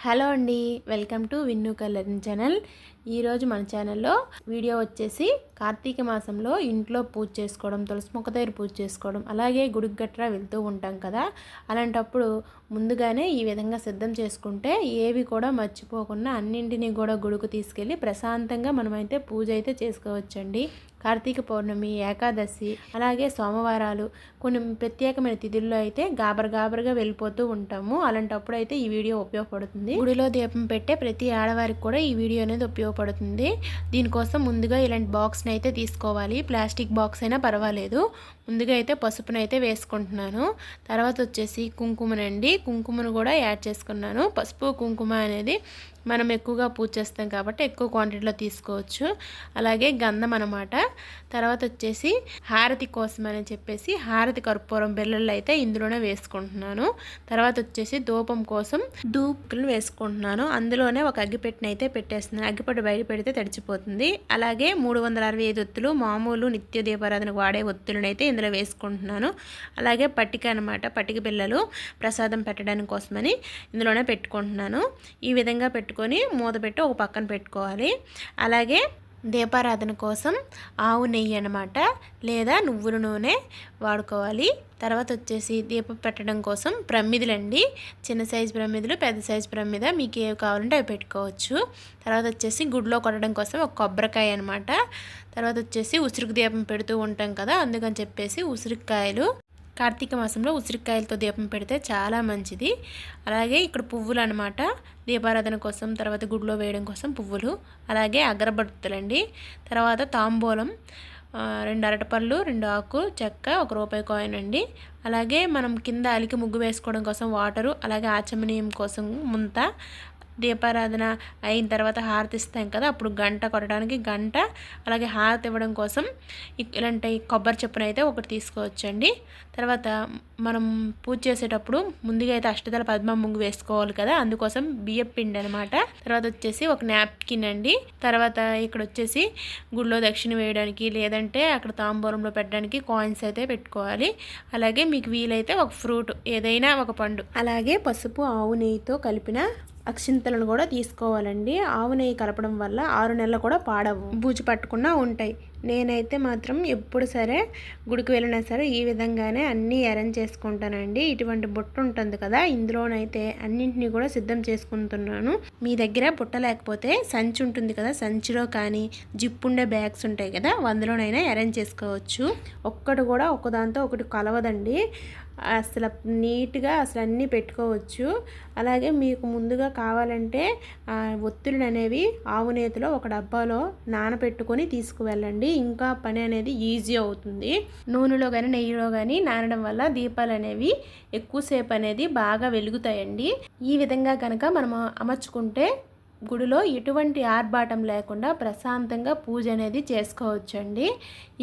Hello అండి, welcome to Vinnu coloring channel. ఈరోజు మన ఛానల్లో వీడియో వచ్చేసి కార్తీక మాసంలో ఇంట్లో పూజ చేసుకోవడం, తులసి మొక్క దగ్గర పూజ చేసుకోవడం, అలాగే గుడికి గట్రా వెళ్తూ ఉంటాం కదా. అలాంటప్పుడు ముందుగానే ఈ విధంగా సిద్ధం చేసుకుంటే ఏవి కూడా మర్చిపోకుండా అన్నింటినీ కూడా గుడికి తీసుకెళ్ళి ప్రశాంతంగా మనమైతే పూజ అయితే చేసుకోవచ్చండి. కార్తీక పౌర్ణమి, ఏకాదశి, అలాగే సోమవారాలు, కొన్ని ప్రత్యేకమైన తిథుల్లో అయితే గాబరగా వెళ్ళిపోతూ ఉంటాము. అలాంటప్పుడు అయితే ఈ వీడియో ఉపయోగపడుతుంది. గుడిలో దీపం పెట్టే ప్రతి ఆడవారికి కూడా ఈ వీడియో అనేది ఉపయోగపడుతుంది. దీనికోసం ముందుగా ఇలాంటి బాక్స్ని అయితే తీసుకోవాలి. ప్లాస్టిక్ బాక్స్ అయినా పర్వాలేదు. ముందుగా అయితే పసుపును అయితే వేసుకుంటున్నాను. తర్వాత వచ్చేసి కుంకుమనండి, కుంకుమను కూడా యాడ్ చేసుకున్నాను. పసుపు కుంకుమ అనేది మనం ఎక్కువగా పూజ చేస్తాం కాబట్టి ఎక్కువ క్వాంటిటీలో తీసుకోవచ్చు. అలాగే గంధం అనమాట. తర్వాత వచ్చేసి హారతి కోసం అని చెప్పేసి హారతి కర్పూరం బిళ్ళలు అయితే ఇందులోనే వేసుకుంటున్నాను. తర్వాత వచ్చేసి ధూపం కోసం ధూపులు వేసుకుంటున్నాను. అందులోనే ఒక అగ్గిపెట్టిన అయితే పెట్టేస్తున్నాను. అగ్గిపెట్టి బయట పెడితే తడిచిపోతుంది. అలాగే 365 ఒత్తులు, మామూలు నిత్య దీపారాధనకు వాడే ఒత్తులను అయితే ఇందులో వేసుకుంటున్నాను. అలాగే పట్టిక అనమాట, పట్టిక బిళ్ళలు ప్రసాదం పెట్టడానికి కోసమని ఇందులోనే పెట్టుకుంటున్నాను. ఈ విధంగా పెట్టుకొని మూత పెట్టి ఒక పక్కన పెట్టుకోవాలి. అలాగే దీపారాధన కోసం ఆవు నెయ్యి అనమాట, లేదా నువ్వుల నూనె వాడుకోవాలి. తర్వాత వచ్చేసి దీపం పెట్టడం కోసం ప్రమిదలండి, చిన్న సైజు ప్రమిదలు, పెద్ద సైజు ప్రమిద, మీకు ఏవి కావాలంటే అవి పెట్టుకోవచ్చు. తర్వాత వచ్చేసి గుడిలో కొట్టడం కోసం ఒక కొబ్బరికాయ అనమాట. తర్వాత వచ్చేసి ఉసిరికి దీపం పెడుతూ ఉంటాం కదా, అందుకని చెప్పేసి ఉసిరికాయలు, కార్తీక మాసంలో ఉసిరికాయలతో దీపం పెడితే చాలా మంచిది. అలాగే ఇక్కడ పువ్వులు అనమాట, దీపారాధన కోసం, తర్వాత గుడిలో వేయడం కోసం పువ్వులు. అలాగే అగరబత్తులండి. తర్వాత తాంబూలం, 2 అరటిపళ్ళు, 2 ఆకు చెక్క, 1 రూపాయి కాయిన్ అండి. అలాగే మనం కింద అలికి ముగ్గు వేసుకోవడం కోసం వాటరు, అలాగే ఆచమనీయం కోసం ముంత, దీపారాధన అయిన తర్వాత హారతి ఇస్తాం కదా, అప్పుడు గంట కొట్టడానికి గంట, అలాగే హారతి ఇవ్వడం కోసం ఇలాంటి కొబ్బరి చెప్పున అయితే ఒకటి తీసుకోవచ్చండి. తర్వాత మనం పూజ చేసేటప్పుడు ముందుగా అయితే అష్టదళ పద్మ ముగ్గు వేసుకోవాలి కదా, అందుకోసం బియ్యం పిండి అనమాట. తర్వాత వచ్చేసి ఒక నాప్కిన్ అండి. తర్వాత ఇక్కడ వచ్చేసి గుడిలో దక్షిణ వేయడానికి, లేదంటే అక్కడ తాంబూలంలో పెట్టడానికి కాయిన్స్ అయితే పెట్టుకోవాలి. అలాగే మీకు వీలైతే ఒక ఫ్రూట్, ఏదైనా ఒక పండు, అలాగే పసుపు ఆవు నెయ్యితో కలిపిన అక్షింతలను కూడా తీసుకోవాలండి. ఆవు నెయ్యి కలపడం వల్ల 6 నెలలు కూడా పాడవు, బూజు పట్టకుండా ఉంటాయి. నేనైతే మాత్రం ఎప్పుడు సరే గుడికి వెళ్ళినా సరే ఈ విధంగానే అన్నీ అరేంజ్ చేసుకుంటానండి. ఇటువంటి బుట్ట ఉంటుంది కదా, ఇందులోనైతే అన్నింటినీ కూడా సిద్ధం చేసుకుంటున్నాను. మీ దగ్గర బుట్ట లేకపోతే సంచి ఉంటుంది కదా, సంచిలో కానీ జిప్పుండే బ్యాగ్స్ ఉంటాయి కదా, అందులోనైనా అరేంజ్ చేసుకోవచ్చు. ఒక్కటి కూడా ఒకదాంతో ఒకటి కలవదండి, అసలు నీట్గా అసలు అన్నీ పెట్టుకోవచ్చు. అలాగే మీకు ముందుగా కావాలంటే ఒత్తులు అనేవి ఆవు నేతిలో ఒక డబ్బాలో నానబెట్టుకొని తీసుకువెళ్ళండి, ఇంకా పని అనేది ఈజీ అవుతుంది. నూనెలో కానీ నెయ్యిలో కానీ నానడం వల్ల దీపాలు అనేవి ఎక్కువసేపు అనేది బాగా వెలుగుతాయండి. ఈ విధంగా కనుక మనం అమర్చుకుంటే గుడిలో ఎటువంటి ఆర్భాటం లేకుండా ప్రశాంతంగా పూజ అనేది చేసుకోవచ్చండి.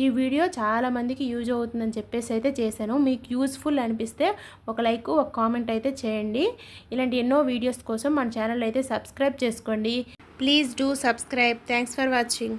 ఈ వీడియో చాలామందికి యూజ్ అవుతుందని చెప్పేసి అయితే చేశాను. మీకు యూస్ఫుల్ అనిపిస్తే ఒక లైక్, ఒక కామెంట్ అయితే చేయండి. ఇలాంటి ఎన్నో వీడియోస్ కోసం మన ఛానల్ అయితే సబ్స్క్రైబ్ చేసుకోండి. Please do subscribe. Thanks for watching.